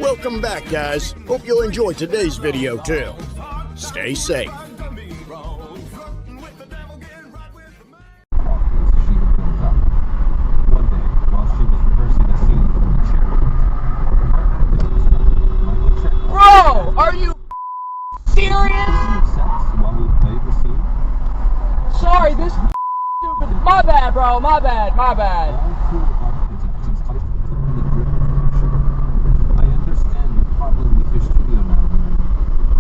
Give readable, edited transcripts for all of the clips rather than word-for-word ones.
Welcome back, guys. Hope you'll enjoy today's video too. Stay safe. Bro, are you serious? Sorry, this stupid. My bad, bro. My bad. My bad. I understand you're probably with your studio now.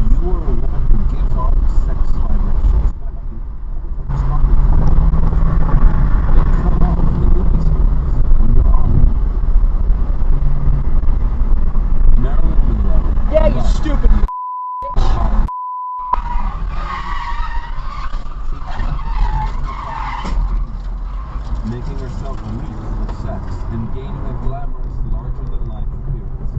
You are a woman who gives off sex vibrations. They come out of the movie screens when you're on. Marilyn Monroe. Yeah, you stupid. Making herself weak with sex and gaining a glamorous, larger-than-life appearance.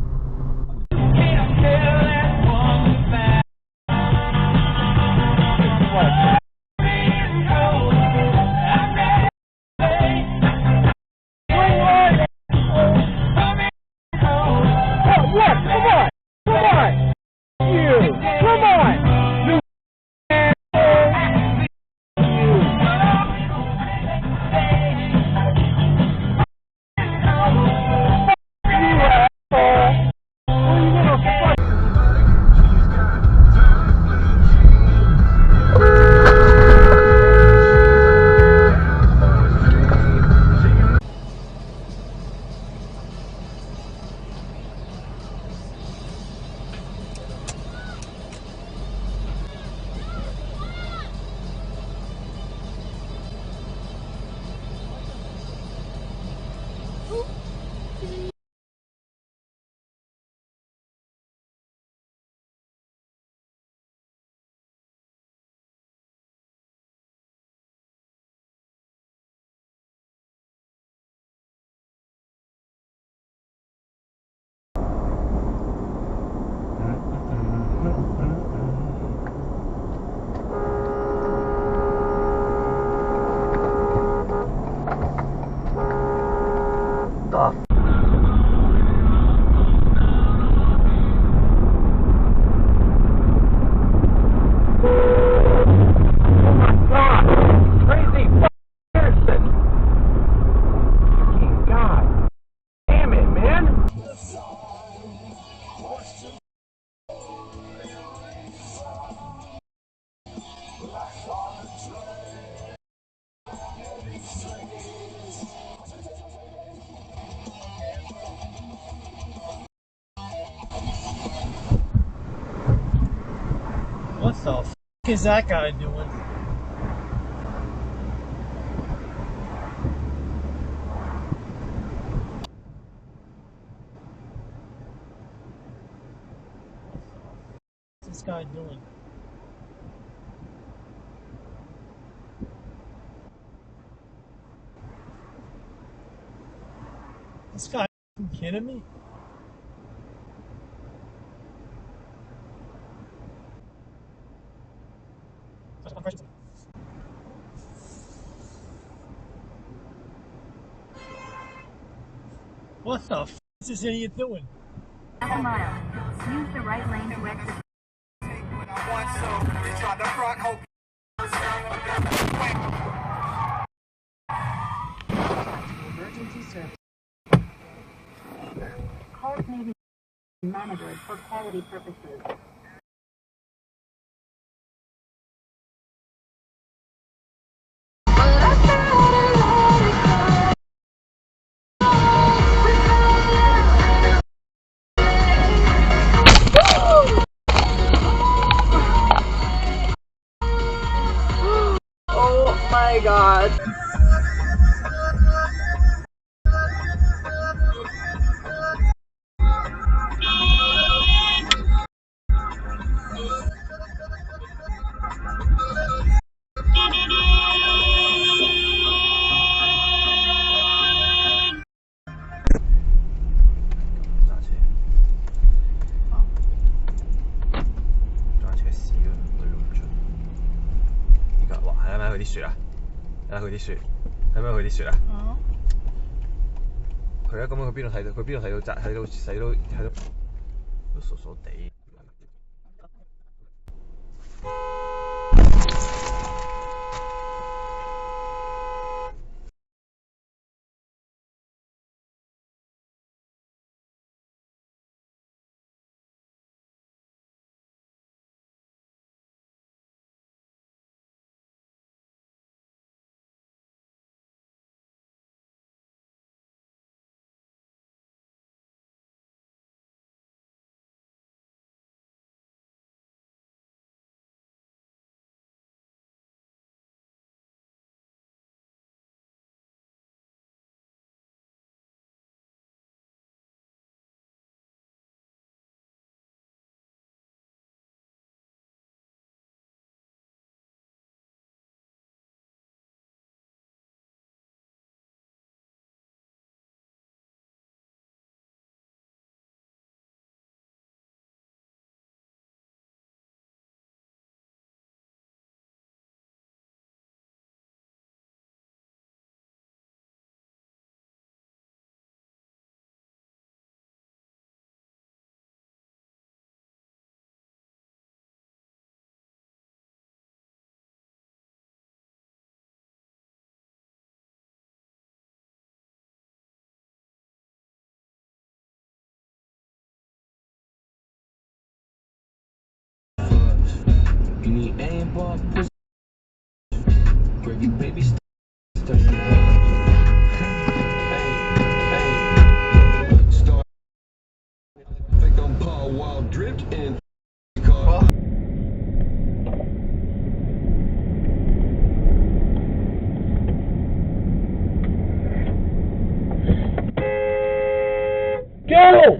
What the f is that guy doing? What's this guy doing? This guy f***ing kidding me? What the f is this idiot doing? Half a mile. Use the right lane to exit. Emergency service. Calls may be monitored for quality purposes. Oh my god.雪啊！睇下佢啲雪，睇唔睇佢啲雪啊？佢啊，咁佢邊度睇到？佢邊度睇到？睇到。都傻傻地。You need aim bar, push. Gravy baby, stuff you hey, start. Think I'm Paul Wild dripped and car. Go!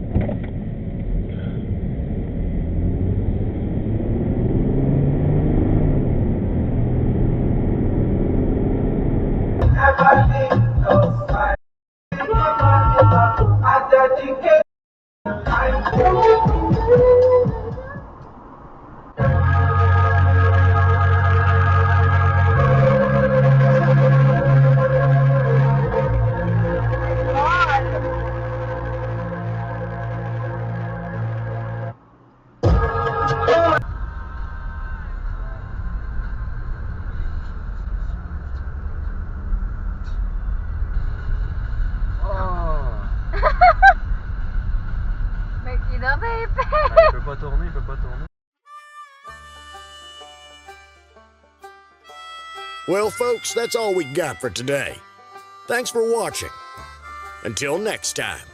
Mais il aurait fait. Il peut pas tourner, il peut pas tourner. Well, folks, that's all we got for today. Thanks for watching. Until next time.